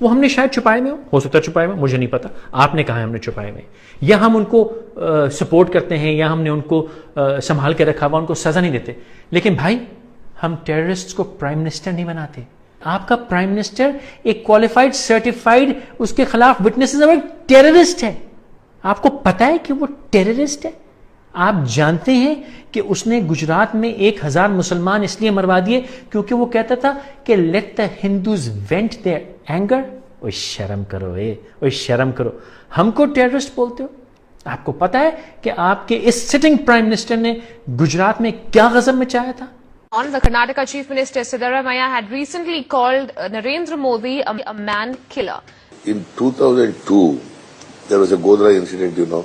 وہ ہم نے شاید چھپائے میں ہو سکتا ہے چھپائے میں، مجھے نہیں پتا، آپ نے کہا ہے ہم نے چھپائے میں، یا ہم ان کو سپورٹ کرتے ہیں، یا ہم نے ان کو سنبھال کے رکھا ہوا، ان کو سزا نہیں دیتے. لیکن بھائی ہم ٹیررسٹ کو پرائم منسٹر نہیں بناتے. آپ کا پرائم منسٹر ایک کوالیفائڈ سرٹیفائڈ اس کے خلاف وٹنسز اور ٹیررسٹ ہے. آپ کو پتا ہے کہ وہ ٹیررسٹ ہے. آپ جانتے ہیں کہ اس نے گجرات میں 1000 مسلمان اس لیے مروا دیے کیونکہ وہ کہتا تھا کہ let the Hindus vent their anger. اوے شرم کرو، اوے شرم کرو، ہم کو ٹیررسٹ بولتے ہو. آپ کو پتا ہے کہ آپ کے اس سٹنگ پرائم منسٹر نے گجرات میں کیا غضب مچایا تھا؟ The Karnataka Chief Minister Siddaramaiah had recently called Narendra Modi a man killer. In 2002, there was a Godhra incident, you know.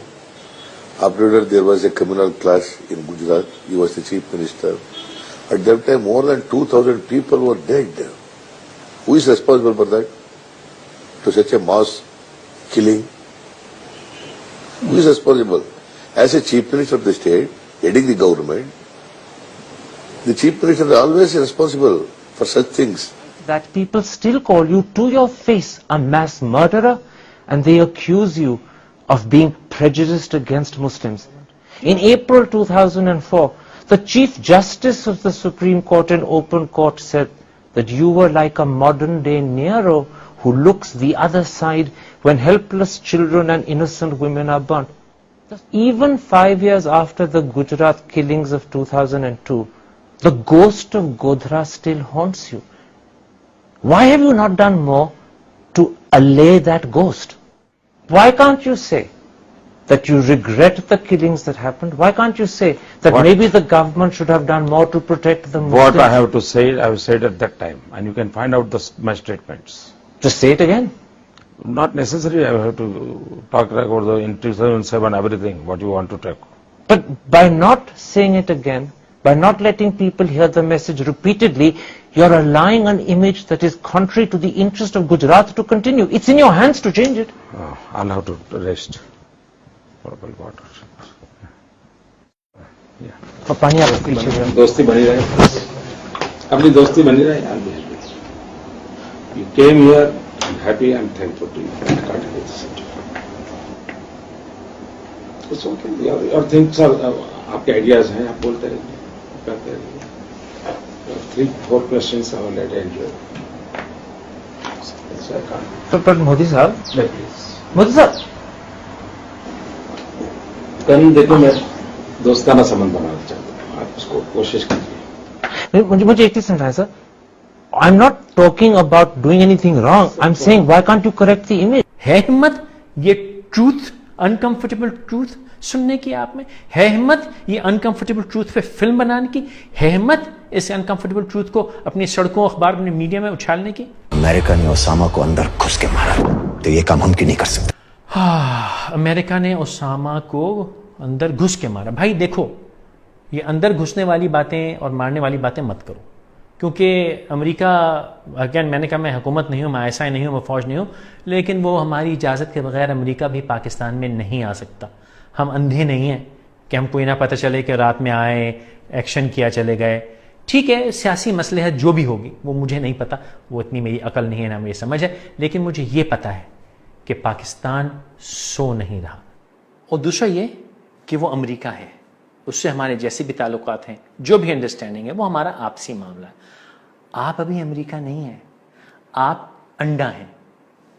After that, there was a communal clash in Gujarat. He was the Chief Minister. At that time, more than 2,000 people were dead. Who is responsible for that? To such a mass killing? Who is responsible? As a Chief Minister of the state, heading the government, the Chief Minister is always responsible for such things. That people still call you to your face a mass murderer, and they accuse you of being prejudiced against Muslims. In April 2004, the Chief Justice of the Supreme Court in open court said that you were like a modern day Nero who looks the other side when helpless children and innocent women are burnt. Even 5 years after the Gujarat killings of 2002, the ghost of Godhra still haunts you. Why have you not done more to allay that ghost? Why can't you say that you regret the killings that happened? Why can't you say that maybe the government should have done more to protect the Muslims? What I have to say, I have said at that time, and you can find out my statements. Just say it again. Not necessary I have to talk about the in 2007 everything, what you want to talk. But by not saying it again, by not letting people hear the message repeatedly, you are allowing an image that is contrary to the interest of Gujarat to continue. It's in your hands to change it. I'll have to rest. Purple water. اور پانی آپ پیچھے دوستی بنی رہے، اپنی دوستی بنی رہے. I'll be happy. You came here, I'm happy, I'm thankful to you. I can't get this. It's okay. Your things are, آپ کے آئیڈیاز ہیں، آپ بولتے رہیے، کرتے رہیے. 3-4 questions I will let enjoy. So I can't. پر مودی صاحب، Please. مودی صاحب کل دیکھو میں دوستانہ سمجھ بنانا چاہتا ہوں، آپ اس کو کوشش کیجیے. مجھے ایک چیز سمجھائیں سر. I'm not talking about doing anything wrong. I'm saying why can't you correct the image? ہے ہمت یہ ٹروتھ، انکمفرٹیبل ٹروتھ سننے کی؟ آپ میں ہے ہمت یہ انکمفرٹیبل ٹروتھ پہ فلم بنانے کی؟ ہے ہمت اس انکمفرٹیبل ٹروتھ کو اپنی سڑکوں، اخبار، اپنے میڈیا میں اچھالنے کی؟ امریکہ نے اسامہ کو اندر گھس کے مارا تو یہ کام ممکن نہیں کر سکتا. امریکہ نے اسامہ کو اندر گھس کے مارا. بھائی دیکھو، یہ اندر گھسنے والی باتیں اور مارنے والی باتیں مت کرو، کیونکہ امریکہ، اگین میں نے کہا میں حکومت نہیں ہوں، میں ایسا ہی نہیں ہوں، میں فوج نہیں ہوں، لیکن وہ ہماری اجازت کے بغیر امریکہ بھی پاکستان میں نہیں آ سکتا. ہم اندھے نہیں ہیں کہ ہم کوئی نہ پتہ چلے کہ رات میں آئے، ایکشن کیا، چلے گئے. ٹھیک ہے، سیاسی مصلحت جو بھی ہوگی وہ مجھے نہیں پتا، وہ اتنی میری عقل نہیں ہے نہ میری سمجھ ہے، لیکن مجھے یہ پتا ہے کہ پاکستان سو نہیں رہا. اور دوسرا یہ کہ وہ امریکہ ہے، اس سے ہمارے جیسے بھی تعلقات ہیں، جو بھی انڈرسٹینڈنگ ہے، وہ ہمارا آپسی معاملہ ہے. آپ ابھی امریکہ نہیں ہیں، آپ انڈا ہیں،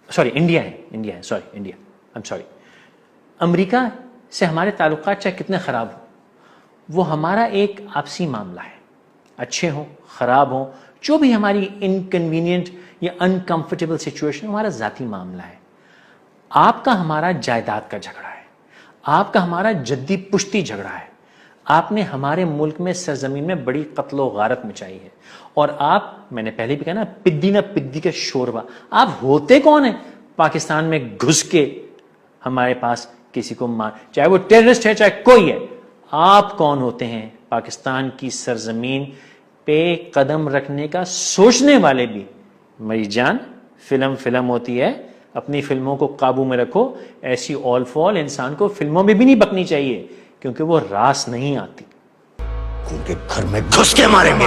سوری انڈیا ہیں، انڈیا ہے، سوری انڈیا، I'm sorry. امریکہ سے ہمارے تعلقات چاہے کتنے خراب ہوں، وہ ہمارا ایک آپسی معاملہ ہے. اچھے ہوں، خراب ہوں، جو بھی ہماری انکنوینئنٹ یا انکمفرٹیبل سچویشن، ہمارا ذاتی معاملہ ہے. آپ کا ہمارا جائیداد کا جھگڑا ہے، آپ کا ہمارا جدی پشتی جھگڑا ہے. آپ نے ہمارے ملک میں سرزمین میں بڑی قتل و غارت مچائی ہے، اور آپ، میں نے پہلے بھی کہا نا، پدی نہ پدی کا شوربہ. آپ ہوتے کون ہیں پاکستان میں گھس کے ہمارے پاس کسی کو مار، چاہے وہ ٹیررسٹ ہے چاہے کوئی ہے، آپ کون ہوتے ہیں پاکستان کی سرزمین پہ قدم رکھنے کا سوچنے والے بھی؟ میری جان، فلم ہوتی ہے، اپنی فلموں کو قابو میں رکھو. ایسی آل فال انسان کو فلموں میں بھی نہیں بکنی چاہیے، کیونکہ وہ راس نہیں آتی. ان کے گھر میں گھس کے ماریں گے.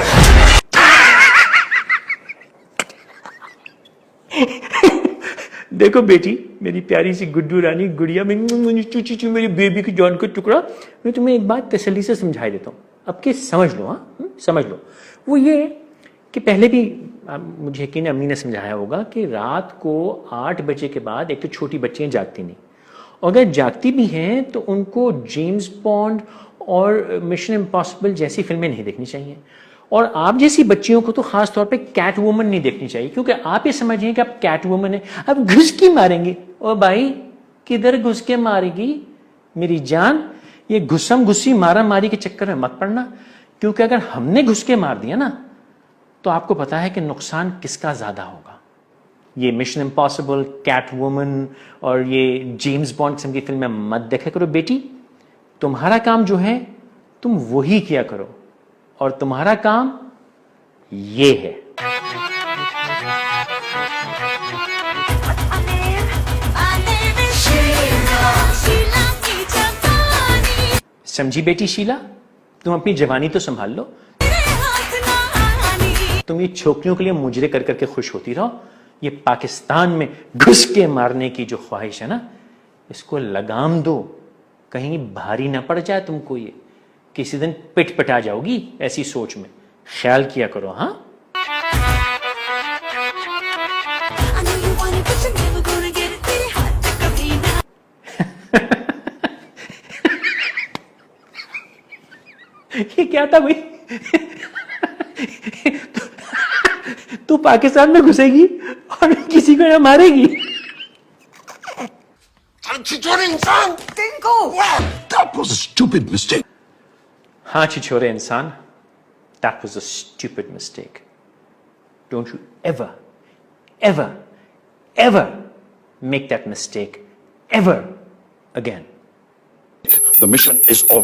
دیکھو بیٹی میری پیاری سی گڈو رانی گڑیا میں میری بیبی کی جان کا ٹکڑا, میں تمہیں ایک بات تسلی سے سمجھا دیتا ہوں, اب کہ سمجھ لو, ہاں سمجھ لو. وہ یہ کہ پہلے بھی مجھے یقین امی نے سمجھایا ہوگا کہ رات کو 8 بجے کے بعد ایک تو چھوٹی بچیاں جاگتی نہیں, اور اگر جاگتی بھی ہیں تو ان کو جیمز بانڈ اور مشن امپاسبل جیسی فلمیں نہیں دیکھنی چاہیے, اور آپ جیسی بچیوں کو تو خاص طور پہ کیٹ وومن نہیں دیکھنی چاہیے, کیونکہ آپ یہ سمجھیں کہ آپ کیٹ وومن ہیں, اب گھس کی ماریں گے. او بھائی کدھر گھس کے مارے گی میری جان, یہ گھسم گھسی مارا ماری کے چکر میں مت پڑنا, کیونکہ اگر ہم نے گھس کے مار دیا نا تو آپ کو پتا ہے کہ نقصان کس کا زیادہ ہوگا. یہ مشن امپاسبل, کیٹ وومن اور یہ جیمز بانڈ قسم کی فلمیں مت دیکھا کرو بیٹی. تمہارا کام جو ہے تم وہی کیا کرو, اور تمہارا کام یہ ہے. سمجھی بیٹی شیلا, تم اپنی جوانی تو سنبھال لو. تم یہ چھوکریوں کے لیے مجرے کر کر کے خوش ہوتی رہو. یہ پاکستان میں گھس کے مارنے کی جو خواہش ہے نا, اس کو لگام دو, کہیں بھاری نہ پڑ جائے تم کو, یہ کسی دن پٹ پٹا جاؤ گی ایسی سوچ میں. خیال کیا کرو. ہاں یہ کیا تھا بھائی, تو پاکستان میں گھسے گی اور کسی کو نہ مارے گی. That was a stupid mistake. ہاں چھچورے انسان, that was a stupid mistake. Don't you ever, ever, ever make that mistake ever again. The mission is over.